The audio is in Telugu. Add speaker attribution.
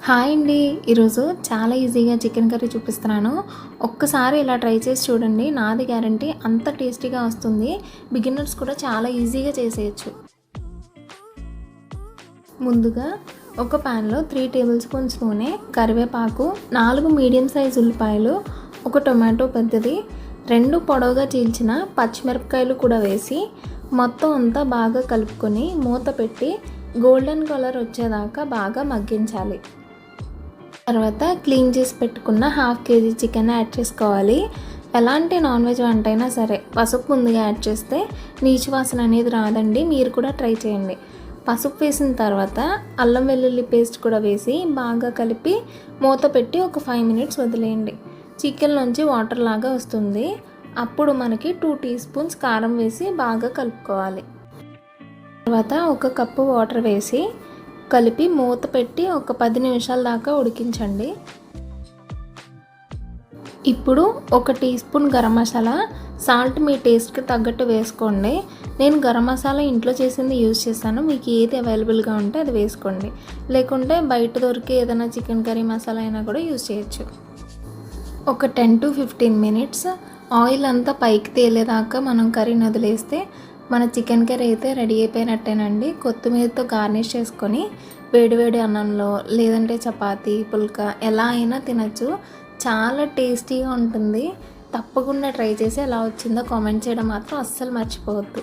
Speaker 1: హాయ్ అండి. ఈరోజు చాలా ఈజీగా చికెన్ కర్రీ చూపిస్తున్నాను. ఒక్కసారి ఇలా ట్రై చేసి చూడండి. నాది గ్యారంటీ అంత టేస్టీగా వస్తుంది. బిగినర్స్ కూడా చాలా ఈజీగా చేసేయచ్చు. ముందుగా ఒక ప్యాన్లో 3 టేబుల్ స్పూన్స్ నూనె, కరివేపాకు, 4 మీడియం సైజ్ ఉల్లిపాయలు, ఒక టొమాటో పెద్దది, 2 పొడవుగా చీల్చిన పచ్చిమిరపకాయలు కూడా వేసి మొత్తం అంతా బాగా కలుపుకొని మూత పెట్టి గోల్డెన్ కలర్ వచ్చేదాకా బాగా మగ్గించాలి. తర్వాత క్లీన్ చేసి పెట్టుకున్న 1/2 కేజీ చికెన్ యాడ్ చేసుకోవాలి. ఎలాంటి నాన్ వెజ్ వంట అయినా సరే పసుపు ముందుగా యాడ్ చేస్తే నీచు వాసన అనేది రాదండి. మీరు కూడా ట్రై చేయండి. పసుపు వేసిన తర్వాత అల్లం వెల్లుల్లి పేస్ట్ కూడా వేసి బాగా కలిపి మూత పెట్టి ఒక 5 మినిట్స్ వదిలేయండి. చికెన్ నుంచి వాటర్ లాగా వస్తుంది. అప్పుడు మనకి 2 టీ స్పూన్స్ కారం వేసి బాగా కలుపుకోవాలి. తర్వాత ఒక కప్పు వాటర్ వేసి కలిపి మూత పెట్టి ఒక 10 నిమిషాల దాకా ఉడికించండి. ఇప్పుడు ఒక teaspoon garam masala, salt మీ టేస్ట్కి తగ్గట్టు వేసుకోండి. నేను గరం మసాలా ఇంట్లో చేసింది యూజ్ చేశాను. మీకు ఏది అవైలబుల్గా ఉంటే అది వేసుకోండి. లేకుంటే బయట దొరికే ఏదైనా చికెన్ కర్రీ మసాలా అయినా కూడా యూజ్ చేయొచ్చు. ఒక 10 to 15 మినిట్స్ ఆయిల్ అంతా పైకి తేలేదాకా మనం కర్రీని వదిలేస్తే మన చికెన్ కర్రీ అయితే రెడీ అయిపోయినట్టేనండి. కొత్తిమీరతో గార్నిష్ చేసుకొని వేడివేడి అన్నంలో లేదంటే చపాతీ, పుల్కా ఎలా అయినా తినచ్చు. చాలా టేస్టీగా ఉంటుంది. తప్పకుండా ట్రై చేసి ఎలా వచ్చిందో కామెంట్ చేయడం మాత్రం అస్సలు మర్చిపోవద్దు.